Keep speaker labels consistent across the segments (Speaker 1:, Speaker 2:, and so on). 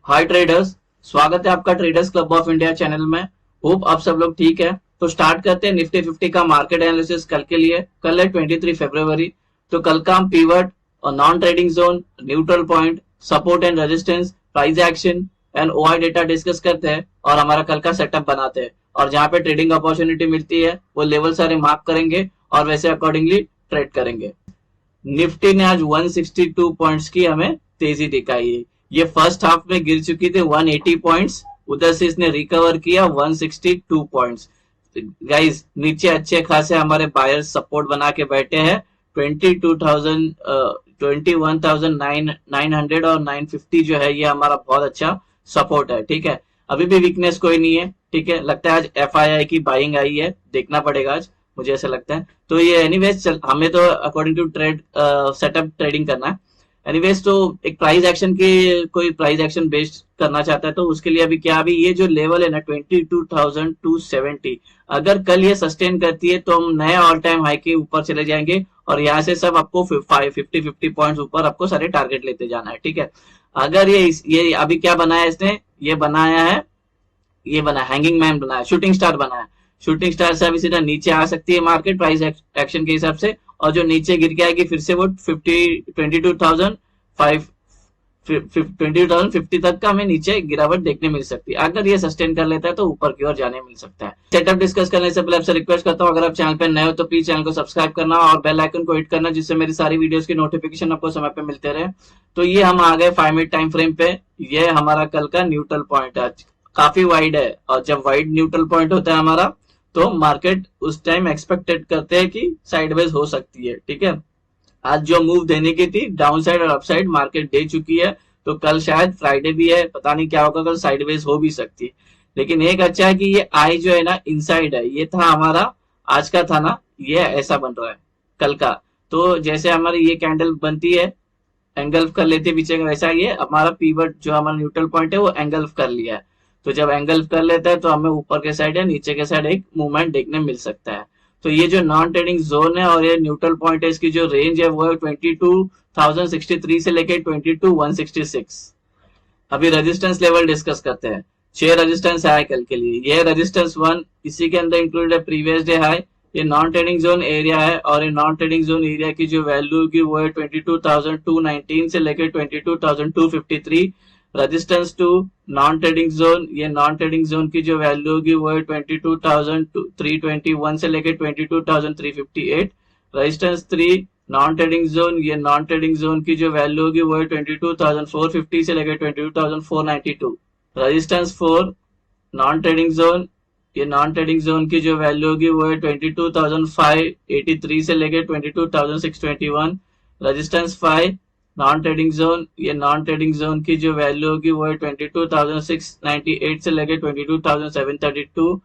Speaker 1: हाय traders, स्वागत है आपका traders club of India channel में। होप आप सब लोग ठीक है। तो स्टार्ट करते हैं निफ्टी 50 का मार्केट एनालिसिस कल के लिए। कल है 23 फरवरी। तो कल का हम पीवट और non trading zone, neutral point, support and resistance, price action and OI data discuss करते हैं और हमारा कल का सेटअप बनाते हैं। और जहां पे ट्रेडिंग अपॉर्चुनिटी मिलती है वो लेवल सारे मार्क करेंगे और वैसे अकॉर्डिंगली ट्रेड करेंगे। निफ्टी ने आज 162 पॉइंट्स की हमें तेजी दिखाई है। ये फर्स्ट हाफ में गिर चुकी थी 180 पॉइंट्स, उधर से इसने रिकवर किया 162 पॉइंट्स। गाइस नीचे अच्छे खासे हमारे बायर्स सपोर्ट बना के बैठे हैं। 22,000 21,900 और 950 जो है ये हमारा बहुत अच्छा सपोर्ट है। ठीक है, अभी भी वीकनेस कोई नहीं है। ठीक है, लगता है आज एफआईआई की बाइंग आई है, देखना पड़ेगा आज, मुझे ऐसा लगता है। तो ये एनीवेज हमें तो according to trade setup trading करना है। एनीवेज तो एक प्राइस एक्शन की, कोई प्राइस एक्शन बेस्ड करना चाहता है तो उसके लिए अभी क्या, अभी ये जो लेवल है ना 22,270, अगर कल ये सस्टेन करती है तो हम नए ऑल टाइम हाई के ऊपर चले जाएंगे और यहाँ से सब आपको 50 पॉइंट्स ऊपर आपको सारे टारगेट लेते जाना है। ठीक है, अगर ये अभी क्या बनाया इसने, ये बनाया है, ये बना हैंगिंग मैन बनाया, शूटिंग स्टार बनाया। शूटिंग स्टार से अभी सीधा नीचे आ सकती है मार्केट प्राइस एक्शन के हिसाब से, और जो नीचे गिर के आएगी फिर से वो 22,050 तक का हमें नीचे गिरावट देखने मिल सकती है। अगर ये सस्टेन कर लेता है तो ऊपर की ओर जाने मिल सकता है। सेटअप डिस्कस करने से पहले आपसे रिक्वेस्ट करता हूँ, अगर आप चैनल पे नए हो तो प्लीज चैनल को सब्सक्राइब करना और बेल आइकन को हिट करना, जिससे मेरी सारी वीडियोस की नोटिफिकेशन आपको समय पे मिलते रहे। तो ये हम आ गए 5 मिनट टाइम फ्रेम पे। ये हमारा कल का न्यूट्रल पॉइंट है, काफी वाइड है, और जब वाइड न्यूट्रल पॉइंट होता है हमारा तो मार्केट उस टाइम एक्सपेक्टेड करते हैं कि साइडवेज हो सकती है। ठीक है, आज जो मूव देने की थी डाउन साइड और अपसाइड मार्केट दे चुकी है, तो कल शायद फ्राइडे भी है, पता नहीं क्या होगा, कल साइडवेज हो भी सकती है। लेकिन एक अच्छा है कि ये आई जो है ना इनसाइड है, ये था हमारा आज का था ना, ये ऐसा बन रहा है कल का। तो जैसे हमारी ये कैंडल बनती है, एंगल्फ कर लेते पीछे का, वैसा ये हमारा पीवट जो हमारा न्यूट्रल पॉइंट है वो एंगल्फ कर लिया है। तो जब एंगल्फ कर लेता है तो हमें ऊपर के साइड या नीचे के साइड एक मूवमेंट देखने मिल सकता है। तो ये जो नॉन ट्रेडिंग जोन है और ये न्यूट्रल पॉइंट है, इसकी जो रेंज है वो है 22,063 से लेके 22,166। अभी रेजिस्टेंस लेवल डिस्कस करते हैं। 6 रेजिस्टेंस है कल के लिए। ये रेजिस्टेंस 1, इसी के अंदर इंक्लूडेड है प्रीवियस डे हाई। ये नॉन ट्रेडिंग जोन एरिया है और ये नॉन ट्रेडिंग जोन एरिया की जो वैल्यू की वो है 22,219 से लेकर 22,253। रेजिस्टेंस 2 नॉन ट्रेडिंग जोन, ये नॉन ट्रेडिंग जोन की जो वैल्यू होगी वो है 22,321 से लेकर 22,358। रेजिस्टेंस 3 नॉन ट्रेडिंग जोन, ये नॉन ट्रेडिंग जोन की जो वैल्यू होगी वो है 22,450 से लेकर 22,492। रेजिस्टेंस 4 नॉन ट्रेडिंग जोन, ये नॉन ट्रेडिंग जोन की जो वैल्यू होगी वो है 22,583 से लेकर 22,621। रेजिस्टेंस 5 नॉन ट्रेडिंग जोन, ये नॉन ट्रेडिंग जोन की जो वैल्यू होगी वो है 22,698 से लेकर 22,732।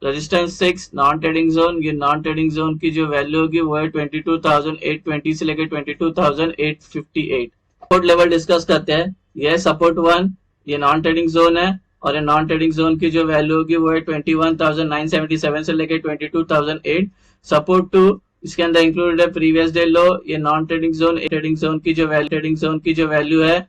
Speaker 1: रेजिस्टेंस 6 नॉन ट्रेडिंग जोन, ये नॉन ट्रेडिंग जोन की जो वैल्यू होगी वो है 22,820 से लेकर 22,858। सपोर्ट लेवल डिस्कस करते हैं। ये सपोर्ट 1, ये नॉन ट्रेडिंग जोन है और ये नॉन ट्रेडिंग जोन की जो वैल्यू होगी वो है 21,977 से लेकर 22,008। सपोर्ट 2, इसके अंदर इंक्लूडेड है प्रीवियस डे लो। ये नॉन ट्रेडिंग जोन की जो वैल्यू है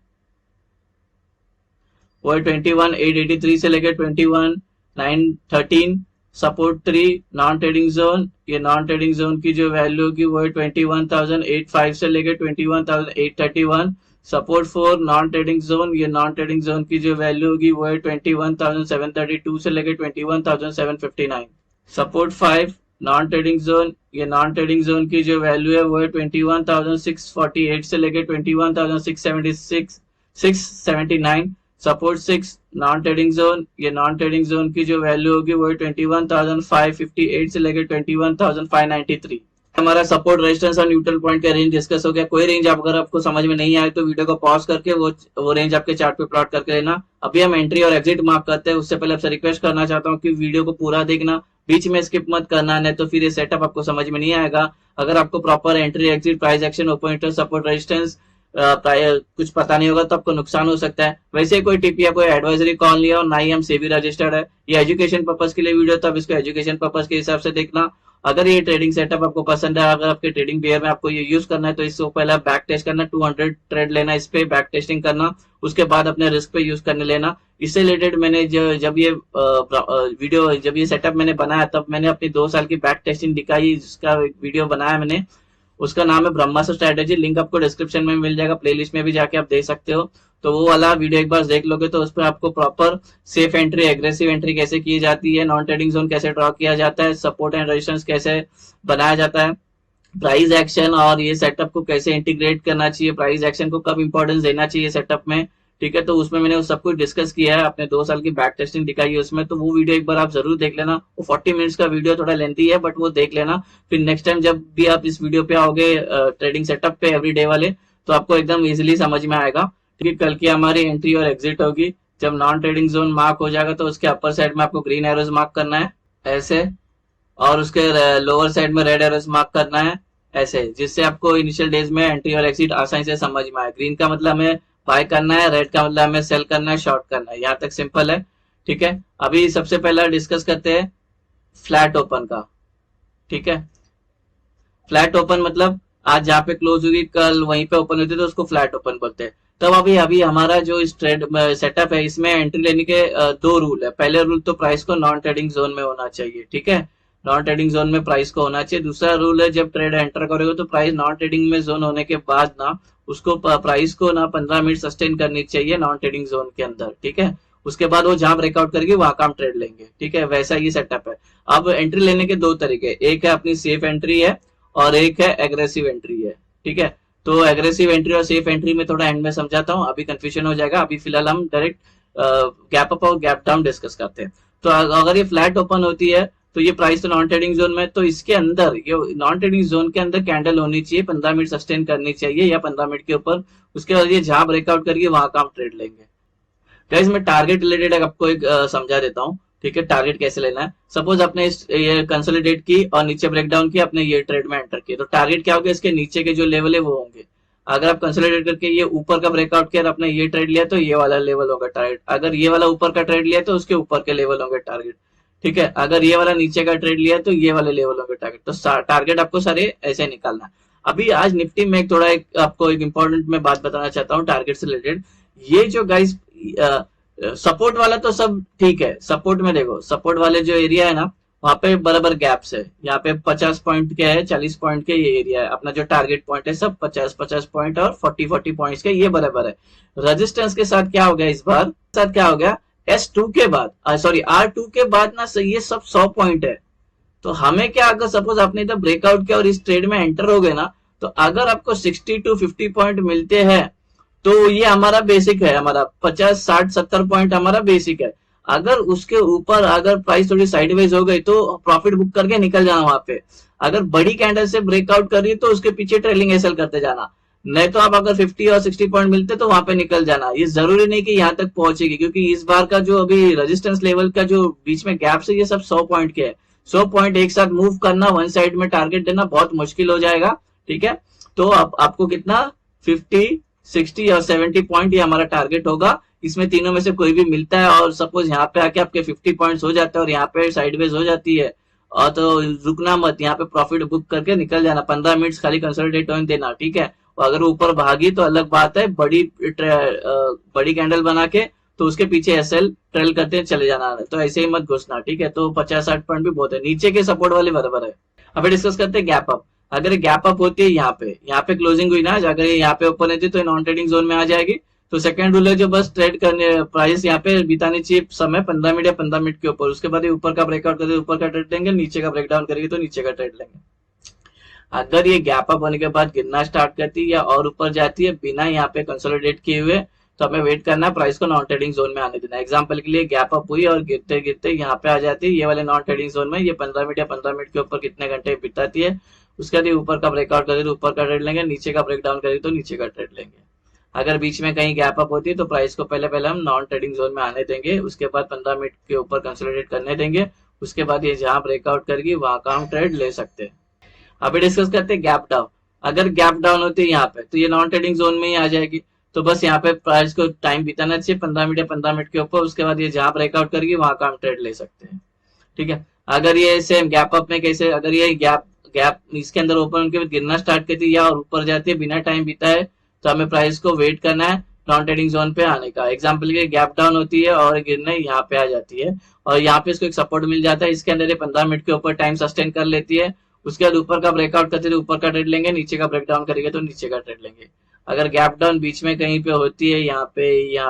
Speaker 1: वो है 21,883 से लेकर 21,913। सपोर्ट 3 नॉन ट्रेडिंग जोन, ये नॉन ट्रेडिंग जोन की जो वैल्यू होगी वो है 21,085 से लेकर 21,831। सपोर्ट 4 नॉन ट्रेडिंग जोन, ये नॉन ट्रेडिंग जोन की जो वैल्यू होगी वो है 21,732 से लेकर 21,759। सपोर्ट 5 नॉन ट्रेडिंग जोन, ये नॉन ट्रेडिंग जोन की जो वैल्यू है वो है 21,648 से लेकर 21,679। सपोर्ट 6 नॉन ट्रेडिंग जोन, ये नॉन ट्रेडिंग जोन की जो वैल्यू होगी वो है 21,558 से लेकर 21,593। हमारा सपोर्ट रेजिस्टेंस और न्यूट्रल पॉइंट का रेंज डिस्कस हो गया। कोई रेंज अगर आपको समझ में नहीं आए तो वीडियो को पॉज करके वो रेंज आपके चार्ट पे प्लॉट करके लेना। अभी हम एंट्री और एग्जिट मार्क करते हैं, उससे पहले आपसे रिक्वेस्ट करना चाहता हूँ कि वीडियो को पूरा देखना, बीच में स्किप मत करना, नहीं तो फिर ये सेटअप आपको समझ में नहीं आएगा। अगर आपको proper entry exit price action open interest support resistance कुछ पता नहीं होगा तो आपको नुकसान हो सकता है। वैसे कोई टिप या कोई एडवाइजरी कॉल नहीं है और ना ही हम सेबी रजिस्टर्ड है। ये एजुकेशन पर्पज के लिए वीडियो, तो आप इसको एजुकेशन पर्पज के हिसाब से देखना। अगर ये ट्रेडिंग सेटअप आपको पसंद है, अगर आपके ट्रेडिंग पेयर में आपको ये यूज करना है, तो इसको पहले बैक टेस्ट करना, 200 ट्रेड लेना, इस पे बैक टेस्टिंग करना, उसके बाद अपने रिस्क पे यूज करने लेना। इससे रिलेटेड मैंने जब ये वीडियो, जब ये सेटअप मैंने बनाया, तब मैंने अपनी 2 साल की बैक टेस्टिंग दिखाई, जिसका एक वीडियो बनाया मैंने, उसका नाम है ब्रह्मास्त्र स्ट्रेटेजी। लिंक आपको डिस्क्रिप्शन में मिल जाएगा, प्लेलिस्ट में भी जाके आप देख सकते हो। तो वो वाला वीडियो एक बार देख लोगे तो उस पर आपको proper safe entry, aggressive entry कैसे की जाती है, नॉन ट्रेडिंग जोन कैसे ड्रॉ किया जाता है, सपोर्ट एंड रेजिस्टेंस कैसे बनाया जाता है, प्राइस एक्शन और ये सेटअप को कैसे इंटीग्रेट करना चाहिए, प्राइस एक्शन को कब इंपॉर्टेंस देना चाहिए सेटअप में, ठीक है। तो उसमें मैंने उस सब कुछ डिस्कस किया है, अपने 2 साल की बैक टेस्टिंग दिखाई है उसमें। तो वो वीडियो एक बार आप जरूर देख लेना। वो 40 मिनट्स का वीडियो थोड़ा लेंथी है, बट वो देख लेना। फिर नेक्स्ट टाइम जब भी आप इस वीडियो पे आओगे ट्रेडिंग सेटअप पे एवरीडे वाले, तो आपको एकदम इजिली समझ में आएगा। ठीक है, कल की हमारी एंट्री और एग्जिट होगी। जब नॉन ट्रेडिंग जोन मार्क हो जाएगा तो उसके अपर साइड में आपको ग्रीन एरोज मार्क करना है ऐसे, और उसके लोअर साइड में रेड एरोज मार्क करना है ऐसे, जिससे आपको इनिशियल डेज में एंट्री और एग्जिट आसानी से समझ में आए। ग्रीन का मतलब हमें बाय करना है, रेड का मतलब हमें सेल करना है, शॉर्ट करना है। यहाँ तक सिंपल है, ठीक है। अभी सबसे पहला डिस्कस करते हैं फ्लैट ओपन का, ठीक है। फ्लैट ओपन मतलब आज जहाँ पे क्लोज हुई कल वहीं पे ओपन होती है, तो उसको फ्लैट ओपन बोलते हैं। तब अभी अभी हमारा जो इस ट्रेड सेटअप है, इसमें एंट्री लेने के 2 रूल है। पहले रूल तो प्राइस को नॉन ट्रेडिंग जोन में होना चाहिए, ठीक है, नॉन ट्रेडिंग जोन में प्राइस को होना चाहिए। दूसरा रूल है, जब ट्रेड एंटर करोगे तो प्राइस नॉन ट्रेडिंग में जोन होने के बाद ना, उसको प्राइस को ना 15 मिनट सस्टेन करनी चाहिए नॉन ट्रेडिंग जोन के अंदर, ठीक है। उसके बाद वो जहां ब्रेकआउट करेगी वहां का हम ट्रेड लेंगे, ठीक है। वैसा ये सेटअप है। अब एंट्री लेने के 2 तरीके, एक है अपनी सेफ एंट्री है और एक है एग्रेसिव एंट्री है, ठीक है। तो एग्रेसिव एंट्री और सेफ एंट्री में थोड़ा एंड में समझाता हूँ, अभी कंफ्यूजन हो जाएगा। अभी फिलहाल हम डायरेक्ट गैप अप और गैप डाउन डिस्कस करते हैं। तो अगर ये फ्लैट ओपन होती है तो ये प्राइस तो नॉन ट्रेडिंग जोन में, तो इसके अंदर ये नॉन ट्रेडिंग जोन के अंदर कैंडल होनी चाहिए, 15 मिनट सस्टेन करनी चाहिए या 15 मिनट के ऊपर। उसके बाद ये जहां ब्रेकआउट करिए वहां का हम ट्रेड लेंगे। गाइस मैं टारगेट रिलेटेड आपको एक समझा देता हूँ, ठीक है। टारगेट कैसे लेना है, सपोज आपने ये कंसोलिडेट की और नीचे ब्रेकडाउन की, आपने ये ट्रेड में एंटर किया, तो टारगेट क्या होगा, इसके नीचे के जो लेवल है वो होंगे। अगर आप कंसोलिडेट करके ये ऊपर का ब्रेकआउट किया और आपने ये ट्रेड लिया तो ये वाला लेवल होगा टारगेट। अगर ये वाला ऊपर का ट्रेड लिया तो उसके ऊपर के लेवल होंगे टारगेट, ठीक है। अगर ये वाला नीचे का ट्रेड लिया तो ये वाले लेवल होंगे टारगेट। तो टारगेट आपको सारे ऐसे निकालना है। अभी आज निफ्टी में थोड़ा आपको एक इंपॉर्टेंट मैं बात बताना चाहता हूँ टारगेट से रिलेटेड। ये जो गाइस सपोर्ट वाला तो सब ठीक है, सपोर्ट में देखो, सपोर्ट वाले जो एरिया है ना, वहां पे बराबर गैप्स है। यहाँ पे 50 पॉइंट के है, 40 पॉइंट के ये एरिया है। अपना जो टारगेट पॉइंट है सब 50-50 पॉइंट और 40-40 पॉइंट्स के, ये बराबर है। रेजिस्टेंस के साथ क्या हो गया इस बार, साथ क्या हो गया, S2 के बाद सॉरी R2 के बाद ना ये सब 100 पॉइंट है। तो हमें क्या, अगर सपोज आपने इधर ब्रेकआउट किया और इस ट्रेड में एंटर हो गए ना, तो अगर आपको 60 to 50 पॉइंट मिलते हैं तो ये हमारा बेसिक है, हमारा 50, 60, 70 पॉइंट हमारा बेसिक है। अगर उसके ऊपर अगर प्राइस थोड़ी साइडवेज हो गई तो प्रॉफिट बुक करके निकल जाना वहां पे। अगर बड़ी कैंडल से ब्रेकआउट कर रही है तो उसके पीछे ट्रेलिंग एसएल करते जाना। नहीं तो आप अगर 50 और 60 पॉइंट मिलते तो वहां पे निकल जाना। ये जरूरी नहीं कि यहाँ तक पहुंचेगी, क्योंकि इस बार का जो अभी रेजिस्टेंस लेवल का जो बीच में गैप है ये सब 100 पॉइंट के है। 100 पॉइंट एक साथ मूव करना, वन साइड में टारगेट देना बहुत मुश्किल हो जाएगा, ठीक है। तो आपको कितना 50, 60 और 70 पॉइंट ये हमारा टारगेट होगा। इसमें तीनों में से कोई भी मिलता है और सपोज यहाँ पे आके आपके 50 पॉइंट्स हो जाते हैं और यहाँ पे साइडवेज हो जाती है, और तो रुकना मत, यहाँ पे प्रॉफिट बुक करके निकल जाना। 15 मिनट्स खाली कंसोलिडेट होने देना, ठीक है। और अगर ऊपर भागी तो अलग बात है, बड़ी कैंडल बना के तो उसके पीछे एसएल ट्रेल करते चले जाना, तो ऐसे ही मत घुसना, ठीक है। तो 50-60 पॉइंट भी बहुत है, नीचे के सपोर्ट वाले बराबर है। अभी डिस्कस करते हैं गैप अप। अगर गैप अप होती है यहाँ पे क्लोजिंग हुई ना, अगर यहाँ पे ओपन होती तो नॉन ट्रेडिंग जोन में आ जाएगी। तो सेकंड रूल है जो बस ट्रेड करने, प्राइस यहाँ पे बितानी चाहिए समय 15 मिनट या 15 मिनट के ऊपर। उसके बाद ये ऊपर का ब्रेकआउट करेगी ऊपर का ट्रेड लेंगे, नीचे का ब्रेकडाउन करेगी तो नीचे का ट्रेड लेंगे। अगर ये गैप अप होने के बाद गिरना स्टार्ट करती है या और ऊपर जाती है बिना यहाँ पे कंसोलिडेट किए हुए, तो हमें वेट करना है, प्राइस को नॉन ट्रेडिंग जोन में आने देना। एग्जांपल के लिए गैप अप हुई और गिरते गिरते यहाँ पे आ जाती है ये वाले नॉन ट्रेडिंग जोन में, ये 15 मिनट या 15 मिनट के ऊपर कितने घंटे बिताती है। उसके बाद ऊपर का ब्रेकआउट करेगी तो ऊपर का ट्रेड लेंगे, नीचे का ब्रेकडाउन करेगी तो नीचे का ट्रेड लेंगे। अगर बीच में कहीं गैप अप होती है तो प्राइस को पहले हम नॉन ट्रेडिंग जोन में आने देंगे, उसके बाद 15 मिनट के ऊपर कंसोलिडेट करने देंगे। उसके बाद ये जहां ब्रेकआउट करेगी वहां का हम ट्रेड ले सकते हैं। अभी डिस्कस करते हैं गैप डाउन। अगर गैप डाउन होती है यहाँ पे तो ये नॉन ट्रेडिंग जोन में ही आ जाएगी। तो बस यहाँ पे प्राइस को टाइम बिताना चाहिए 15 मिनट या 15 मिनट के ऊपर। उसके बाद ये जहां ब्रेकआउट करेगी वहां का हम ट्रेड ले सकते हैं, ठीक है। अगर ये सेम गैप अप में कैसे, अगर ये गैप गैप इसके अंदर ओपन के गिरना स्टार्ट करती है या और ऊपर जाती है बिना टाइम बिताए, तो हमें प्राइस को वेट करना है नॉन ट्रेडिंग जोन पे आने का। एग्जांपल के गैप डाउन होती है और गिरने यहाँ पे आ जाती है और यहाँ पे इसको एक सपोर्ट मिल जाता है, इसके अंदर ये 15 मिनट के ऊपर टाइम सस्टेन कर लेती है। उसके बाद ऊपर का ब्रेकआउट करते तो ऊपर का ट्रेड लेंगे, नीचे का ब्रेकडाउन करेंगे तो नीचे का ट्रेड लेंगे। अगर गैप डाउन बीच में कहीं पे होती है यहाँ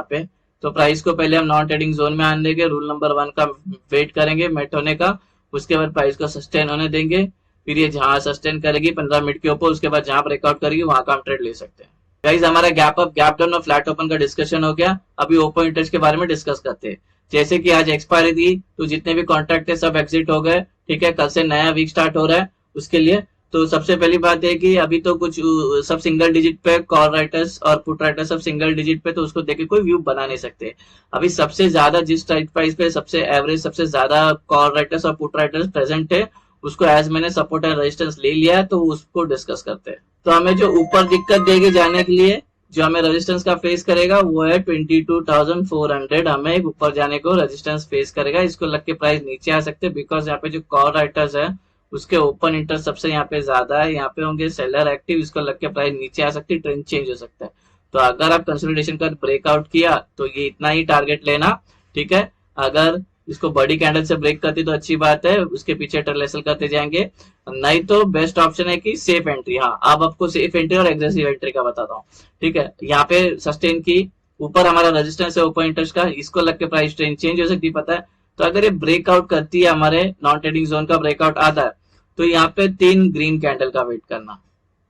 Speaker 1: पे तो प्राइस को पहले हम नॉन ट्रेडिंग जोन में आने देंगे, रूल नंबर 1 का वेट करेंगे मेट होने का। उसके बाद प्राइस को सस्टेन होने देंगे, फिर ये जहां सस्टेन करेगी 15 मिनट के ऊपर, उसके बाद जहां ब्रेकआउट करेगी वहां का हम ट्रेड ले सकते हैं। गाइस हमारा गैप अप, गैप डाउन और फ्लैट ओपन का डिस्कशन हो गया। अभी ओपन इंटरेस्ट के बारे में डिस्कस करते हैं। जैसे कि आज एक्सपायरी थी तो जितने भी कॉन्ट्रैक्ट है सब एग्जिट हो गए, ठीक है। कल से नया वीक स्टार्ट हो रहा है उसके लिए। तो सबसे पहली बात है कि अभी तो कुछ सब सिंगल डिजिट पे, कॉल राइटर्स और पुट राइटर्स सब सिंगल डिजिट पे, तो उसको देख के कोई व्यू बना नहीं सकते। अभी सबसे ज्यादा जिस स्ट्राइक प्राइस पे सबसे एवरेज सबसे ज्यादा कॉल राइटर्स और पुट राइटर्स प्रेजेंट है, उसको एज मैंने सपोर्ट एंड रेजिस्टेंस ले लिया है, तो उसको डिस्कस करते हैं। तो हमें जो ऊपर दिक्कत देगी जाने के लिए, जो हमें रेजिस्टेंस का फेस करेगा वो है 22,400। हमें ऊपर जाने को रेजिस्टेंस फेस करेगा, इसको लग के प्राइस नीचे आ सकते हैं बिकॉज यहाँ पे जो कॉल राइटर्स है उसके ओपन इंटरेस्ट सबसे यहाँ पे ज्यादा है, यहाँ पे होंगे सेलर एक्टिव, इसको लग के प्राइस नीचे आ सकती है, ट्रेंड चेंज हो सकता है। तो अगर आप कंसोलिडेशन का ब्रेकआउट किया तो ये इतना ही टारगेट लेना, ठीक है। अगर इसको बड़ी कैंडल से ब्रेक करती तो अच्छी बात है, उसके पीछे ट्रेलेसल करते जाएंगे। नहीं तो बेस्ट ऑप्शन है कि सेफ एंट्री। हाँ, अब आपको सेफ एंट्री और एग्रेसिव एंट्री का बताता हूँ, ठीक है। यहाँ पे सस्टेन की ऊपर हमारा रेजिस्टेंस है ओपन इंटरेस्ट का, इसको लग के प्राइस ट्रेंड चेंज हो सकती है, पता है। तो अगर ये ब्रेकआउट करती है, हमारे नॉन ट्रेडिंग जोन का ब्रेकआउट आता है, तो यहाँ पे 3 ग्रीन कैंडल का वेट करना,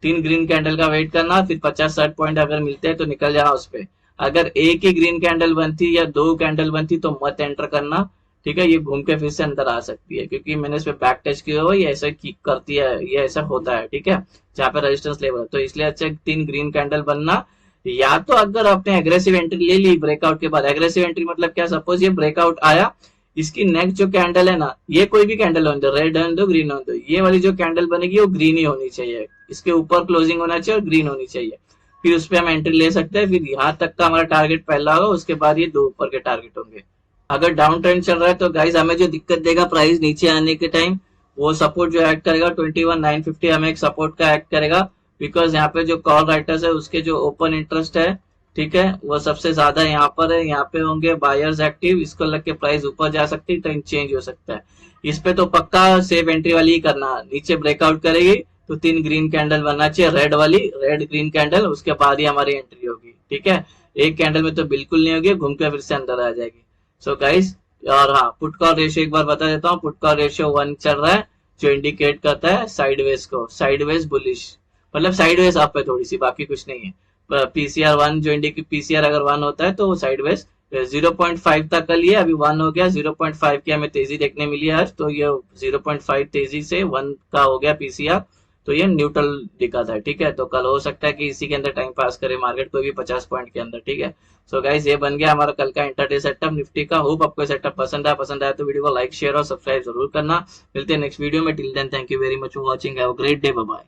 Speaker 1: 3 ग्रीन कैंडल का वेट करना, फिर 50-60 पॉइंट अगर मिलते हैं तो निकल जाना उस पे। अगर एक ही ग्रीन कैंडल बनती या 2 कैंडल बनती तो मत एंटर करना, ठीक है। ये घूम के फिर से अंदर आ सकती है, क्योंकि मैंने इस पे बैक टच किया हुआ, ये ऐसा करती है, ये ऐसा होता है, ठीक है, जहाँ पे रेजिस्टेंस लेवल। तो इसलिए अच्छा 3 ग्रीन कैंडल बनना। या तो अगर आपने एग्रेसिव एंट्री ले ली ब्रेकआउट के बाद, एग्रेसिव एंट्री मतलब क्या, सपोज ये ब्रेकआउट आया, इसकी नेक्स्ट जो कैंडल है ना, ये कोई भी कैंडल होने दो, रेड होने दो, ग्रीन होने दो, ये वाली जो कैंडल बनेगी वो ग्रीन ही होनी चाहिए, इसके ऊपर क्लोजिंग होना चाहिए और ग्रीन होनी चाहिए, फिर उस पर हम एंट्री ले सकते हैं। फिर यहाँ तक का हमारा टारगेट पहला होगा, उसके बाद ये 2 ऊपर के टारगेट होंगे। अगर डाउन ट्रेंड चल रहा है तो गाइज हमें जो दिक्कत देगा प्राइस नीचे आने के टाइम, वो सपोर्ट जो एक्ट करेगा 21,950 हमें एक सपोर्ट का एक्ट करेगा, बिकॉज यहाँ पे जो कॉल राइटर्स है उसके जो ओपन इंटरेस्ट है, ठीक है, वो सबसे ज्यादा यहाँ पर है। यहाँ पे होंगे बायर्स एक्टिव, इसको लग के प्राइस ऊपर जा सकती है, ट्रेंड चेंज हो सकता है। इस पे तो पक्का सेफ एंट्री वाली ही करना। नीचे ब्रेकआउट करेगी तो 3 ग्रीन कैंडल बनना चाहिए, रेड वाली, रेड ग्रीन कैंडल, उसके बाद ही हमारी एंट्री होगी, ठीक है। एक कैंडल में तो बिल्कुल नहीं होगी, घूम के फिर से अंदर आ जाएगी। सो गाइस, और हाँ, पुट कॉल रेशियो एक बार बता देता हूँ। पुट कॉल रेशियो 1 चल रहा है, जो इंडिकेट करता है साइडवेज को, साइडवेज बुलिश, मतलब साइडवेज अप है थोड़ी सी, बाकी कुछ नहीं है। पीसीआर 1 जो इंडिकेट, पीसीआर अगर 1 होता है तो वो साइडवेज 0.5 तक कर लिया, अभी 1 हो गया। 0.5 की हमें तेजी देखने मिली है आज, तो ये 0.5 तेजी से 1 का हो गया पीसीआर, तो ये न्यूट्रल दिखा था, ठीक है। तो कल हो सकता है कि इसी के अंदर टाइम पास करे मार्केट, कोई भी 50 पॉइंट के अंदर, ठीक है। सो गाइस, ये बन गया हमारा कल का इंटरडे सेटअप निफ्टी का। होप आपको सेटअप पसंद आया तो वीडियो को लाइक, शेयर और सब्सक्राइब जरूर करना। मिलते हैं नेक्स्ट वीडियो में। Till then, thank you very much for watching, have a great day, bye bye.